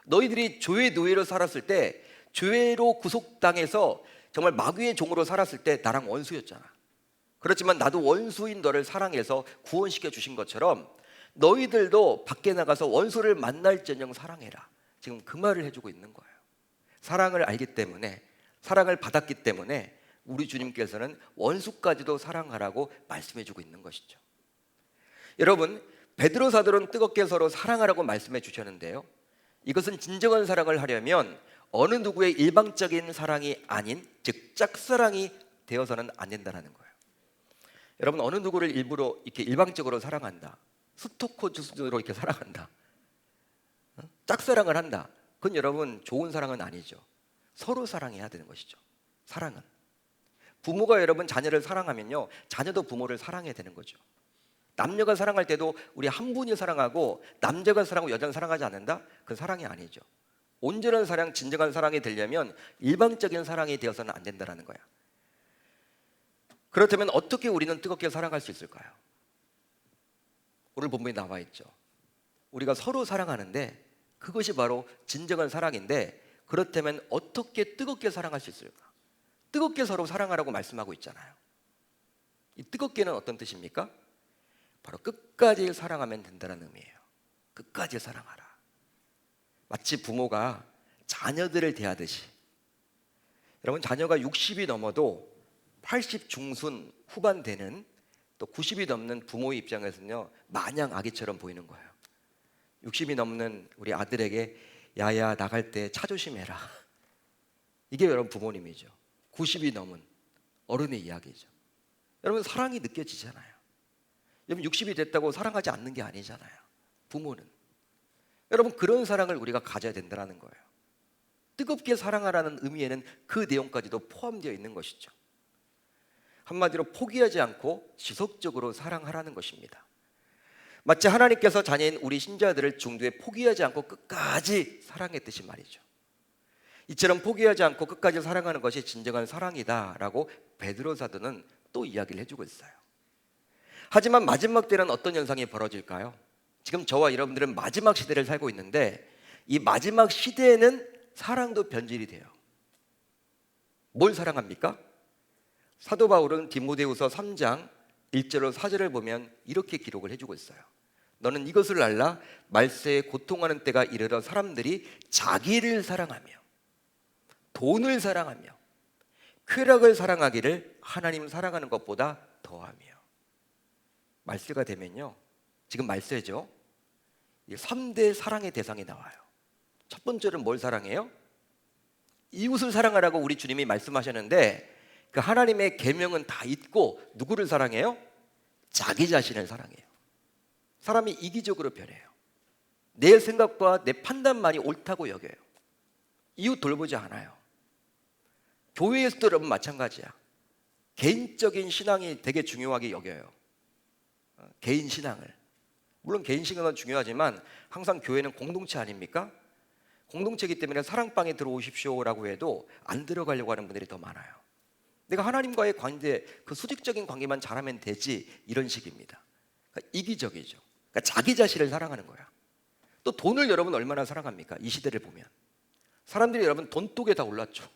너희들이 죄의 노예로 살았을 때, 죄로 구속당해서 정말 마귀의 종으로 살았을 때 나랑 원수였잖아. 그렇지만 나도 원수인 너를 사랑해서 구원시켜 주신 것처럼 너희들도 밖에 나가서 원수를 만날지언정 사랑해라. 지금 그 말을 해주고 있는 거예요. 사랑을 알기 때문에, 사랑을 받았기 때문에 우리 주님께서는 원수까지도 사랑하라고 말씀해주고 있는 것이죠. 여러분, 베드로 사도는 뜨겁게 서로 사랑하라고 말씀해 주셨는데요, 이것은 진정한 사랑을 하려면 어느 누구의 일방적인 사랑이 아닌, 즉 짝사랑이 되어서는 안 된다는 거예요. 여러분, 어느 누구를 일부러 이렇게 일방적으로 사랑한다, 스토커주스로 이렇게 사랑한다, 짝사랑을 한다, 그건 여러분 좋은 사랑은 아니죠. 서로 사랑해야 되는 것이죠. 사랑은 부모가 여러분 자녀를 사랑하면요, 자녀도 부모를 사랑해야 되는 거죠. 남녀가 사랑할 때도 우리 한 분이 사랑하고 남자가 사랑하고 여자는 사랑하지 않는다? 그건 사랑이 아니죠. 온전한 사랑, 진정한 사랑이 되려면 일방적인 사랑이 되어서는 안 된다는 거야. 그렇다면 어떻게 우리는 뜨겁게 사랑할 수 있을까요? 오늘 본문에 나와 있죠. 우리가 서로 사랑하는데 그것이 바로 진정한 사랑인데, 그렇다면 어떻게 뜨겁게 사랑할 수 있을까? 뜨겁게 서로 사랑하라고 말씀하고 있잖아요. 이 뜨겁게는 어떤 뜻입니까? 바로 끝까지 사랑하면 된다는 의미예요. 끝까지 사랑하라. 마치 부모가 자녀들을 대하듯이. 여러분, 자녀가 60이 넘어도 80 중순 후반 되는, 또 90이 넘는 부모의 입장에서는요, 마냥 아기처럼 보이는 거예요. 60이 넘는 우리 아들에게 야야 나갈 때 차 조심해라. 이게 여러분 부모님이죠. 90이 넘은 어른의 이야기죠. 여러분, 사랑이 느껴지잖아요. 여러분, 60이 됐다고 사랑하지 않는 게 아니잖아요. 부모는. 여러분, 그런 사랑을 우리가 가져야 된다는 거예요. 뜨겁게 사랑하라는 의미에는 그 내용까지도 포함되어 있는 것이죠. 한마디로 포기하지 않고 지속적으로 사랑하라는 것입니다. 마치 하나님께서 자녀인 우리 신자들을 중도에 포기하지 않고 끝까지 사랑했듯이 말이죠. 이처럼 포기하지 않고 끝까지 사랑하는 것이 진정한 사랑이다라고 베드로 사도는 또 이야기를 해주고 있어요. 하지만 마지막 때는 어떤 현상이 벌어질까요? 지금 저와 여러분들은 마지막 시대를 살고 있는데 이 마지막 시대에는 사랑도 변질이 돼요. 뭘 사랑합니까? 사도 바울은 디모데후서 3장 1절로 4절을 보면 이렇게 기록을 해주고 있어요. 너는 이것을 알라. 말세에 고통하는 때가 이르러 사람들이 자기를 사랑하며 돈을 사랑하며 쾌락을 사랑하기를 하나님 사랑하는 것보다 더하며. 말세가 되면요, 지금 말세죠, 3대 사랑의 대상이 나와요. 첫 번째는 뭘 사랑해요? 이웃을 사랑하라고 우리 주님이 말씀하셨는데 그 하나님의 계명은 다 잊고 누구를 사랑해요? 자기 자신을 사랑해요. 사람이 이기적으로 변해요. 내 생각과 내 판단만이 옳다고 여겨요. 이웃 돌보지 않아요. 교회에서도 여러분 마찬가지야. 개인적인 신앙이 되게 중요하게 여겨요. 개인 신앙을. 물론 개인 신앙은 중요하지만 항상 교회는 공동체 아닙니까? 공동체이기 때문에 사랑방에 들어오십시오라고 해도 안 들어가려고 하는 분들이 더 많아요. 내가 하나님과의 관계, 그 수직적인 관계만 잘하면 되지, 이런 식입니다. 그러니까 이기적이죠. 그러니까 자기 자신을 사랑하는 거야. 또 돈을 여러분 얼마나 사랑합니까? 이 시대를 보면 사람들이 여러분 돈독에 다 올랐죠.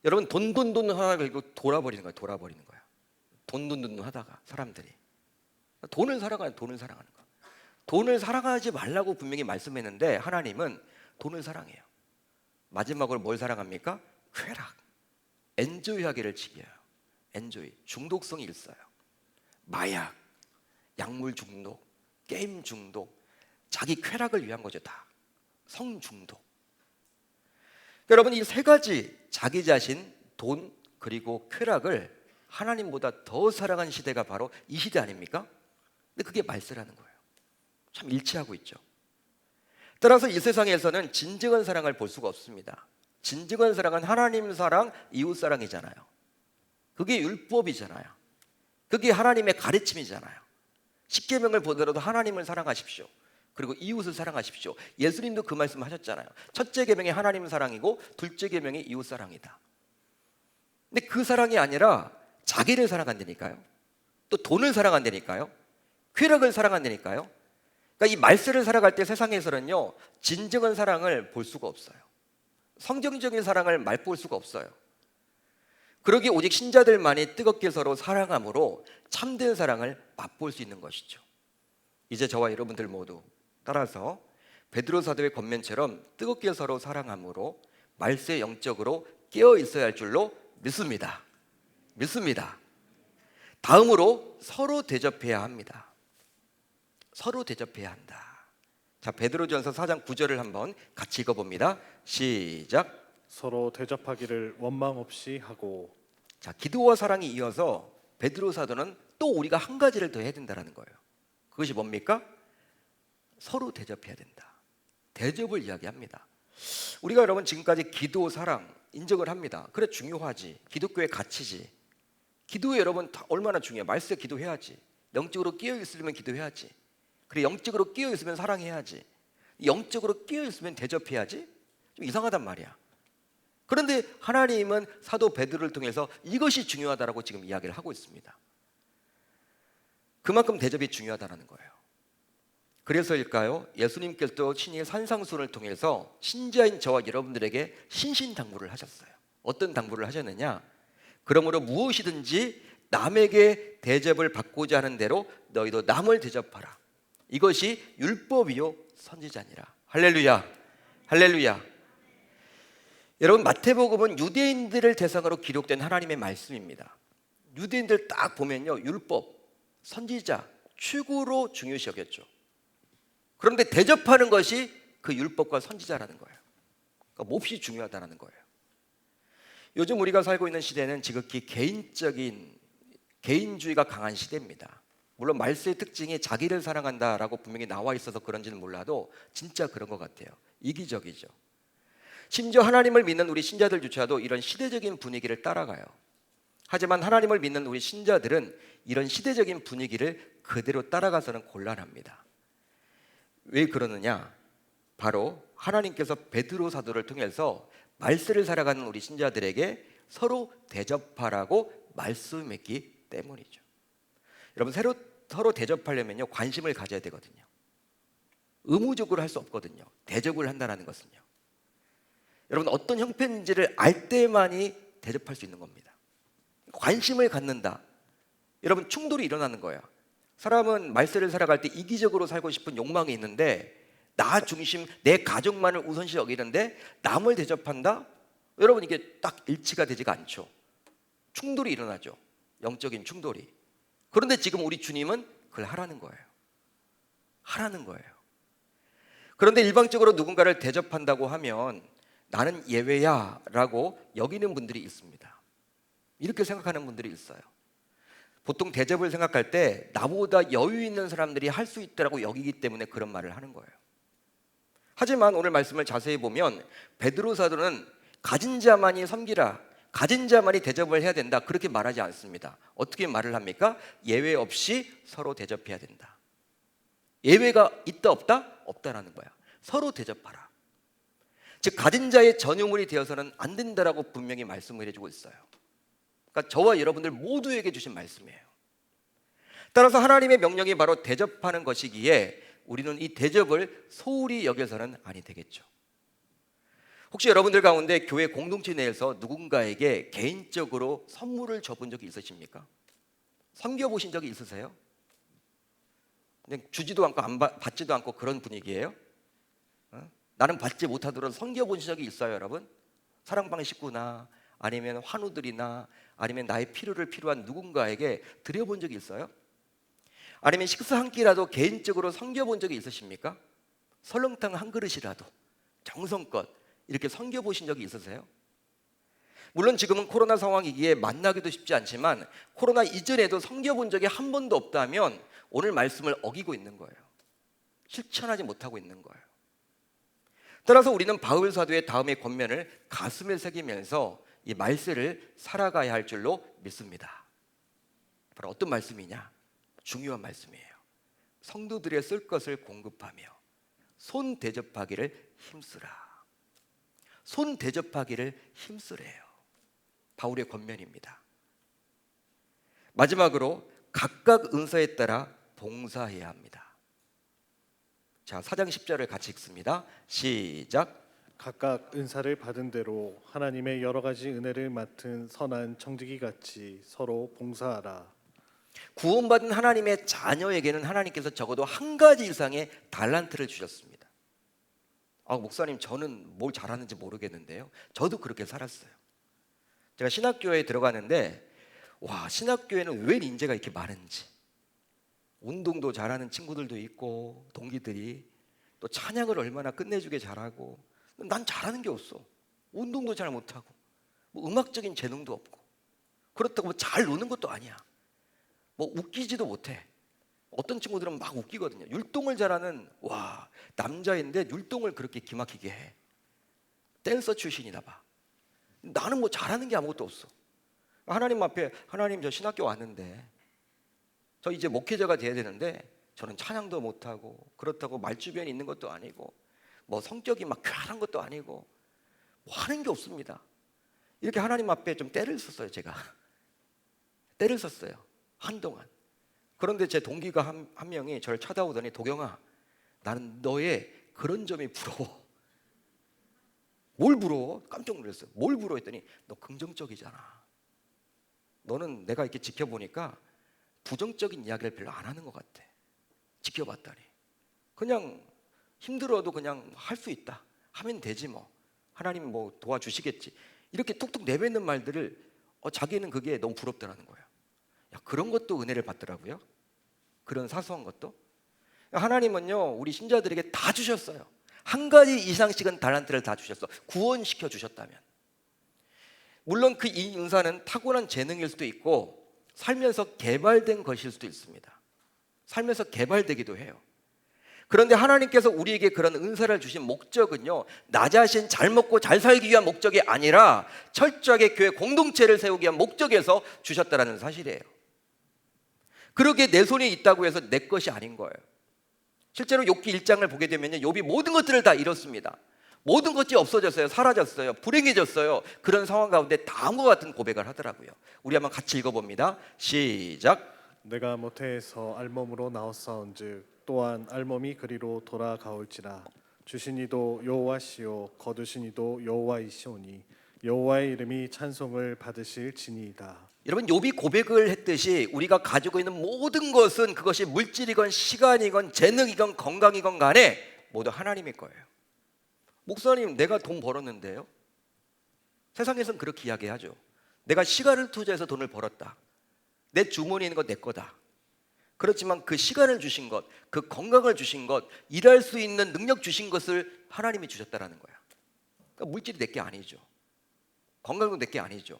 여러분 돈 하다가 이거 돌아버리는 거야. 돈 하다가 사람들이 돈을 사랑하는 거야. 돈을 사랑하지 말라고 분명히 말씀했는데 하나님은 돈을 사랑해요. 마지막으로 뭘 사랑합니까? 쾌락, 엔조이하기를 지켜요. 엔조이, 중독성이 있어요. 마약, 약물 중독, 게임 중독, 자기 쾌락을 위한 거죠. 다 성중독. 여러분, 이 세 가지, 자기 자신, 돈, 그리고 쾌락을 하나님보다 더 사랑한 시대가 바로 이 시대 아닙니까? 근데 그게 말세라는 거예요. 참 일치하고 있죠. 따라서 이 세상에서는 진정한 사랑을 볼 수가 없습니다. 진정한 사랑은 하나님 사랑, 이웃 사랑이잖아요. 그게 율법이잖아요. 그게 하나님의 가르침이잖아요. 십계명을 보더라도 하나님을 사랑하십시오. 그리고 이웃을 사랑하십시오. 예수님도 그 말씀 하셨잖아요. 첫째 계명이 하나님 사랑이고 둘째 계명이 이웃 사랑이다. 근데 그 사랑이 아니라 자기를 사랑한다니까요. 또 돈을 사랑한다니까요. 쾌락을 사랑한다니까요. 그러니까 이 말세를 살아갈 때 세상에서는요, 진정한 사랑을 볼 수가 없어요. 성경적인 사랑을 맛볼 수가 없어요. 그러기에 오직 신자들만이 뜨겁게 서로 사랑함으로 참된 사랑을 맛볼 수 있는 것이죠. 이제 저와 여러분들 모두 따라서 베드로 사도의 권면처럼 뜨겁게 서로 사랑함으로 말세 영적으로 깨어 있어야 할 줄로 믿습니다. 다음으로 서로 대접해야 합니다. 서로 대접해야 한다. 자, 베드로전서 4장 9절을 한번 같이 읽어봅니다. 시작. 서로 대접하기를 원망 없이 하고. 자, 기도와 사랑이 이어서 베드로 사도는 또 우리가 한 가지를 더 해야 된다는 거예요. 그것이 뭡니까? 서로 대접해야 된다. 대접을 이야기합니다. 우리가 여러분 지금까지 기도, 사랑 인정을 합니다. 그래, 중요하지. 기독교의 가치지. 기도에 여러분 얼마나 중요해. 말세 기도해야지. 영적으로 끼어 있으려면 기도해야지. 그래, 영적으로 끼어 있으면 사랑해야지. 영적으로 끼어 있으면 대접해야지. 좀 이상하단 말이야. 그런데 하나님은 사도 베드로를 통해서 이것이 중요하다라고 지금 이야기를 하고 있습니다. 그만큼 대접이 중요하다는 거예요. 그래서일까요? 예수님께서도 친히 산상수훈을 통해서 신자인 저와 여러분들에게 신신당부를 하셨어요. 어떤 당부를 하셨느냐? 그러므로 무엇이든지 남에게 대접을 받고자 하는 대로 너희도 남을 대접하라. 이것이 율법이요 선지자니라. 할렐루야. 할렐루야. 여러분, 마태복음은 유대인들을 대상으로 기록된 하나님의 말씀입니다. 유대인들 딱 보면요, 율법, 선지자 최고로 중요시 여겼죠. 그런데 대접하는 것이 그 율법과 선지자라는 거예요. 그러니까 몹시 중요하다는 거예요. 요즘 우리가 살고 있는 시대는 지극히 개인주의가 강한 시대입니다. 물론 말세의 특징이 자기를 사랑한다라고 분명히 나와 있어서 그런지는 몰라도 진짜 그런 것 같아요. 이기적이죠. 심지어 하나님을 믿는 우리 신자들조차도 이런 시대적인 분위기를 따라가요. 하지만 하나님을 믿는 우리 신자들은 이런 시대적인 분위기를 그대로 따라가서는 곤란합니다. 왜 그러느냐? 바로 하나님께서 베드로 사도를 통해서 말세를 살아가는 우리 신자들에게 서로 대접하라고 말씀했기 때문이죠. 여러분, 서로 대접하려면요, 관심을 가져야 되거든요. 의무적으로 할 수 없거든요. 대접을 한다는 것은요. 여러분, 어떤 형편인지를 알 때만이 대접할 수 있는 겁니다. 관심을 갖는다. 여러분, 충돌이 일어나는 거예요. 사람은 말세를 살아갈 때 이기적으로 살고 싶은 욕망이 있는데, 나 중심, 내 가족만을 우선시 여기는데 남을 대접한다? 여러분, 이게 딱 일치가 되지가 않죠. 충돌이 일어나죠. 영적인 충돌이. 그런데 지금 우리 주님은 그걸 하라는 거예요. 하라는 거예요. 그런데 일방적으로 누군가를 대접한다고 하면 나는 예외야 라고 여기는 분들이 있습니다. 이렇게 생각하는 분들이 있어요. 보통 대접을 생각할 때 나보다 여유 있는 사람들이 할 수 있다고 여기기 때문에 그런 말을 하는 거예요. 하지만 오늘 말씀을 자세히 보면 베드로 사도는 가진 자만이 섬기라, 가진 자만이 대접을 해야 된다, 그렇게 말하지 않습니다. 어떻게 말을 합니까? 예외 없이 서로 대접해야 된다. 예외가 있다 없다? 없다라는 거야. 서로 대접하라. 즉 가진 자의 전유물이 되어서는 안 된다라고 분명히 말씀을 해주고 있어요. 그러니까 저와 여러분들 모두에게 주신 말씀이에요. 따라서 하나님의 명령이 바로 대접하는 것이기에 우리는 이 대접을 소홀히 여겨서는 아니 되겠죠. 혹시 여러분들 가운데 교회 공동체 내에서 누군가에게 개인적으로 선물을 줘본 적이 있으십니까? 섬겨보신 적이 있으세요? 그냥 주지도 않고 받지도 않고 그런 분위기예요? 나는 받지 못하도록 섬겨본 적이 있어요, 여러분? 사랑방 식구나 아니면 환우들이나 아니면 나의 필요를 필요한 누군가에게 드려본 적이 있어요? 아니면 식사 한 끼라도 개인적으로 섬겨본 적이 있으십니까? 설렁탕 한 그릇이라도 정성껏 이렇게 섬겨보신 적이 있으세요? 물론 지금은 코로나 상황이기에 만나기도 쉽지 않지만 코로나 이전에도 섬겨본 적이 한 번도 없다면 오늘 말씀을 어기고 있는 거예요. 실천하지 못하고 있는 거예요. 따라서 우리는 바울 사도의 다음의 권면을 가슴에 새기면서 이 말세를 살아가야 할 줄로 믿습니다. 바로 어떤 말씀이냐? 중요한 말씀이에요. 성도들의 쓸 것을 공급하며 손 대접하기를 힘쓰라. 손 대접하기를 힘쓰래요. 바울의 권면입니다. 마지막으로 각각 은사에 따라 봉사해야 합니다. 자, 4장 10절을 같이 읽습니다. 시작. 각각 은사를 받은 대로 하나님의 여러 가지 은혜를 맡은 선한 청지기 같이 서로 봉사하라. 구원받은 하나님의 자녀에게는 하나님께서 적어도 한 가지 이상의 달란트를 주셨습니다. 목사님, 저는 뭘 잘하는지 모르겠는데요. 저도 그렇게 살았어요. 제가 신학교에 들어가는데 신학교에는 왜 인재가 이렇게 많은지, 운동도 잘하는 친구들도 있고 동기들이 또 찬양을 얼마나 끝내주게 잘하고, 난 잘하는 게 없어. 운동도 잘 못하고 음악적인 재능도 없고, 그렇다고 잘 노는 것도 아니야. 웃기지도 못해. 어떤 친구들은 막 웃기거든요. 율동을 잘하는 남자인데 율동을 그렇게 기막히게 해. 댄서 출신이나 봐. 나는 잘하는 게 아무것도 없어. 하나님 앞에, 하나님, 저 신학교 왔는데 저 이제 목회자가 돼야 되는데 저는 찬양도 못하고 그렇다고 말주변에 있는 것도 아니고 성격이 막 쾌활한 것도 아니고 하는 게 없습니다. 이렇게 하나님 앞에 좀 때를 썼어요. 제가 때를 썼어요, 한동안. 그런데 제 동기가 한 명이 저를 쳐다보더니, 도경아, 나는 너의 그런 점이 부러워. 뭘 부러워? 깜짝 놀랐어요. 뭘 부러워 했더니, 너 긍정적이잖아. 너는 내가 이렇게 지켜보니까 부정적인 이야기를 별로 안 하는 것 같아. 지켜봤더니 그냥 힘들어도 그냥 할 수 있다, 하면 되지 하나님 도와주시겠지, 이렇게 툭툭 내뱉는 말들을 자기는 그게 너무 부럽더라는 거예요. 그런 것도 은혜를 받더라고요. 그런 사소한 것도. 하나님은요, 우리 신자들에게 다 주셨어요. 한 가지 이상씩은 달란트를 다 주셨어. 구원시켜 주셨다면. 물론 그 이 은사는 타고난 재능일 수도 있고 살면서 개발된 것일 수도 있습니다. 살면서 개발되기도 해요. 그런데 하나님께서 우리에게 그런 은사를 주신 목적은요, 나 자신 잘 먹고 잘 살기 위한 목적이 아니라 철저하게 교회 공동체를 세우기 위한 목적에서 주셨다는 사실이에요. 그러기에 내 손에 있다고 해서 내 것이 아닌 거예요. 실제로 욥기 1장을 보게 되면 욥이 모든 것들을 다 잃었습니다. 모든 것이 없어졌어요. 사라졌어요. 불행해졌어요. 그런 상황 가운데 다음과 같은 고백을 하더라고요. 우리 한번 같이 읽어봅니다. 시작. 내가 모태에서 알몸으로 나왔사온즉 또한 알몸이 그리로 돌아가올지라. 주신 이도 여호와시요 거두신 이도 여호와이시오니 여호와의 이름이 찬송을 받으실 지니이다. 여러분, 욥이 고백을 했듯이 우리가 가지고 있는 모든 것은 그것이 물질이건 시간이건 재능이건 건강이건 간에 모두 하나님의 거예요. 목사님, 내가 돈 벌었는데요. 세상에서는 그렇게 이야기하죠. 내가 시간을 투자해서 돈을 벌었다. 내 주머니에 있는 건 내 거다. 그렇지만 그 시간을 주신 것, 그 건강을 주신 것, 일할 수 있는 능력 주신 것을 하나님이 주셨다라는 거야. 그러니까 물질이 내 게 아니죠. 건강도 내 게 아니죠.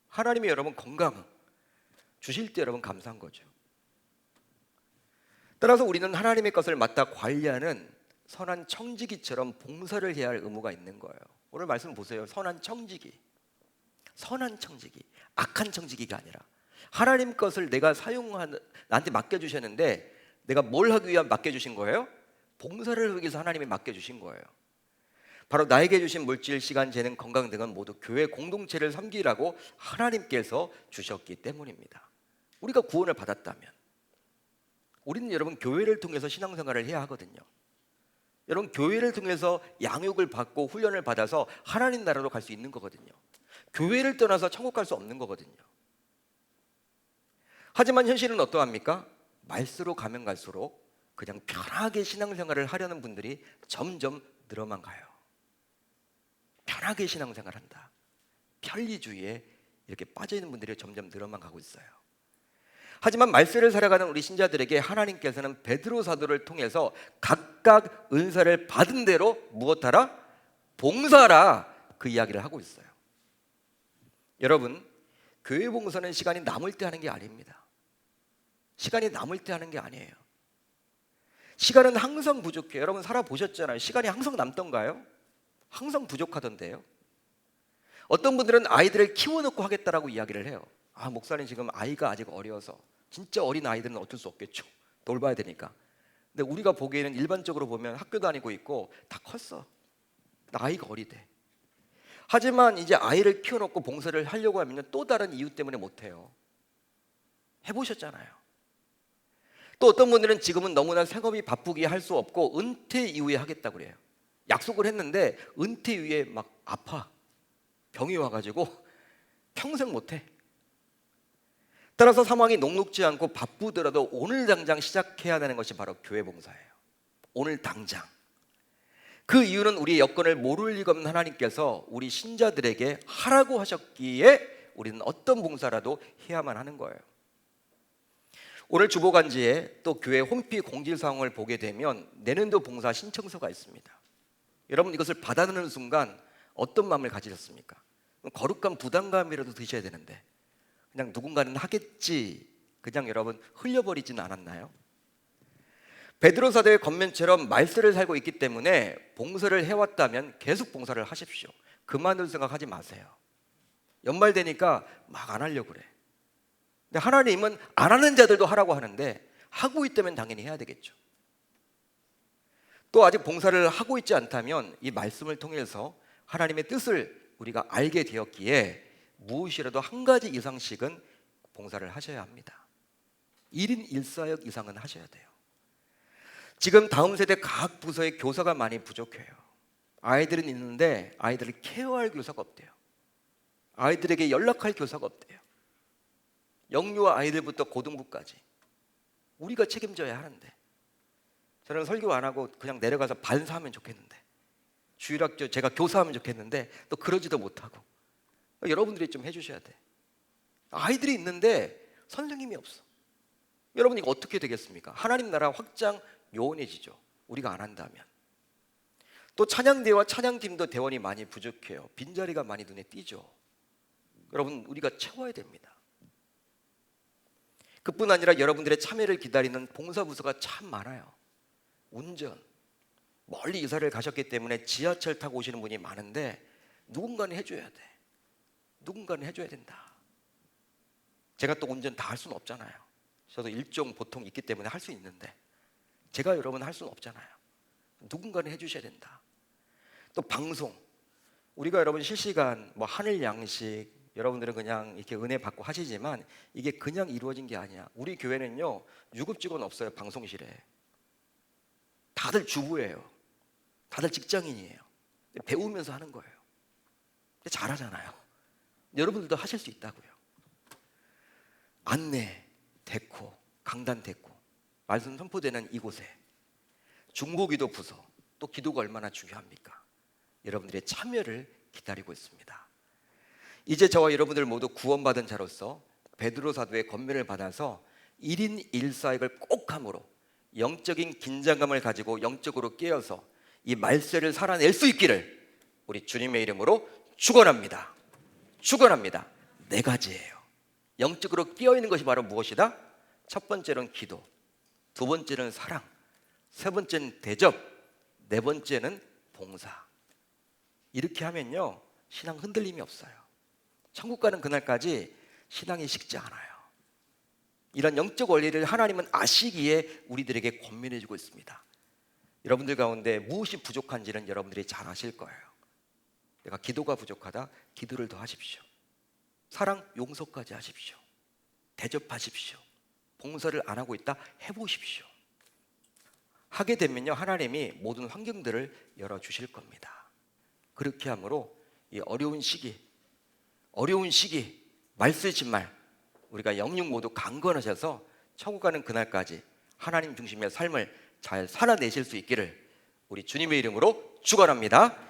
하나님이 여러분 건강 주실 때 여러분 감사한 거죠. 따라서 우리는 하나님의 것을 맡아 관리하는 선한 청지기처럼 봉사를 해야 할 의무가 있는 거예요. 오늘 말씀 보세요. 선한 청지기. 선한 청지기. 악한 청지기가 아니라 하나님 것을 내가 나한테 맡겨주셨는데 내가 뭘 하기 위해 맡겨주신 거예요? 봉사를 하기 위해서 하나님이 맡겨주신 거예요. 바로 나에게 주신 물질, 시간, 재능, 건강 등은 모두 교회 공동체를 섬기라고 하나님께서 주셨기 때문입니다. 우리가 구원을 받았다면 우리는 여러분 교회를 통해서 신앙생활을 해야 하거든요. 여러분 교회를 통해서 양육을 받고 훈련을 받아서 하나님 나라로 갈 수 있는 거거든요. 교회를 떠나서 천국 갈 수 없는 거거든요. 하지만 현실은 어떠합니까? 말씀으로 가면 갈수록 그냥 편하게 신앙생활을 하려는 분들이 점점 늘어만 가요. 편하게 신앙생활한다. 편리주의에 이렇게 빠져있는 분들이 점점 늘어만 가고 있어요. 하지만 말씀을 살아가는 우리 신자들에게 하나님께서는 베드로 사도를 통해서 각각 은사를 받은 대로 무엇하라? 봉사하라. 그 이야기를 하고 있어요. 여러분, 교회 봉사는 시간이 남을 때 하는 게 아닙니다. 시간이 남을 때 하는 게 아니에요. 시간은 항상 부족해요. 여러분 살아보셨잖아요. 시간이 항상 남던가요? 항상 부족하던데요. 어떤 분들은 아이들을 키워놓고 하겠다라고 이야기를 해요. 아, 목사님 지금 아이가 아직 어려서 진짜 어린 아이들은 어쩔 수 없겠죠. 돌봐야 되니까. 근데 우리가 보기에는 일반적으로 보면 학교 다니고 있고 다 컸어. 아이가 어리대. 하지만 이제 아이를 키워놓고 봉사를 하려고 하면 또 다른 이유 때문에 못해요. 해보셨잖아요. 또 어떤 분들은 지금은 너무나 생업이 바쁘기에 할 수 없고 은퇴 이후에 하겠다고 그래요. 약속을 했는데 은퇴 이후에 막 아파. 병이 와가지고 평생 못해. 따라서 상황이 녹록지 않고 바쁘더라도 오늘 당장 시작해야 되는 것이 바로 교회 봉사예요. 오늘 당장. 그 이유는 우리의 여건을 모를 리가 없는 하나님께서 우리 신자들에게 하라고 하셨기에 우리는 어떤 봉사라도 해야만 하는 거예요. 오늘 주보간지에 또 교회 홈피 공지사항을 보게 되면 내년도 봉사 신청서가 있습니다. 여러분 이것을 받아드는 순간 어떤 마음을 가지셨습니까? 거룩한 부담감이라도 드셔야 되는데 그냥 누군가는 하겠지 그냥 여러분 흘려버리지는 않았나요? 베드로 사도의 겉면처럼 말씀을 살고 있기 때문에 봉사를 해왔다면 계속 봉사를 하십시오. 그만둘 생각하지 마세요. 연말 되니까 막 안 하려고 그래. 근데 하나님은 안 하는 자들도 하라고 하는데 하고 있다면 당연히 해야 되겠죠. 또 아직 봉사를 하고 있지 않다면 이 말씀을 통해서 하나님의 뜻을 우리가 알게 되었기에 무엇이라도 한 가지 이상씩은 봉사를 하셔야 합니다. 1인 1사역 이상은 하셔야 돼요. 지금 다음 세대 각 부서에 교사가 많이 부족해요. 아이들은 있는데 아이들을 케어할 교사가 없대요. 아이들에게 연락할 교사가 없대요. 영유아 아이들부터 고등부까지 우리가 책임져야 하는데 저는 설교 안 하고 그냥 내려가서 반사하면 좋겠는데 주일학교 제가 교사하면 좋겠는데 또 그러지도 못하고 여러분들이 좀 해주셔야 돼. 아이들이 있는데 선생님이 없어. 여러분 이거 어떻게 되겠습니까? 하나님 나라 확장 요원해지죠. 우리가 안 한다면. 또 찬양대와 찬양팀도 대원이 많이 부족해요. 빈자리가 많이 눈에 띄죠. 여러분 우리가 채워야 됩니다. 그뿐 아니라 여러분들의 참여를 기다리는 봉사부서가 참 많아요. 운전, 멀리 이사를 가셨기 때문에 지하철 타고 오시는 분이 많은데 누군가는 해줘야 돼. 누군가는 해줘야 된다. 제가 또 운전 다 할 수는 없잖아요. 저도 일종 보통 있기 때문에 할 수 있는데 제가 여러분 할 수는 없잖아요. 누군가는 해주셔야 된다. 또 방송, 우리가 여러분 실시간 뭐 하늘 양식, 여러분들은 그냥 이렇게 은혜 받고 하시지만 이게 그냥 이루어진 게 아니야. 우리 교회는요, 유급 직원 없어요. 방송실에 다들 주부예요. 다들 직장인이에요. 배우면서 하는 거예요. 근데 잘하잖아요. 여러분들도 하실 수 있다고요. 안내, 데코, 강단 데코, 말씀 선포되는 이곳에 중보기도 부서, 또 기도가 얼마나 중요합니까? 여러분들의 참여를 기다리고 있습니다. 이제 저와 여러분들 모두 구원받은 자로서 베드로 사도의 권면을 받아서 1인 1사역을 꼭 함으로 영적인 긴장감을 가지고 영적으로 깨어서 이 말세를 살아낼 수 있기를 우리 주님의 이름으로 축원합니다. 축원합니다. 4가지예요. 영적으로 깨어있는 것이 바로 무엇이다? 첫 번째는 기도, 두 번째는 사랑, 세 번째는 대접, 네 번째는 봉사. 이렇게 하면요, 신앙 흔들림이 없어요. 천국 가는 그날까지 신앙이 식지 않아요. 이런 영적 원리를 하나님은 아시기에 우리들에게 권면해 주고 있습니다. 여러분들 가운데 무엇이 부족한지는 여러분들이 잘 아실 거예요. 내가 기도가 부족하다, 기도를 더 하십시오. 사랑, 용서까지 하십시오. 대접하십시오. 봉사를 안 하고 있다, 해보십시오. 하게 되면요, 하나님이 모든 환경들을 열어주실 겁니다. 그렇게 함으로 이 어려운 시기 말 쓰지 말, 우리가 영육 모두 강건하셔서 천국 가는 그날까지 하나님 중심의 삶을 잘 살아내실 수 있기를 우리 주님의 이름으로 축원합니다.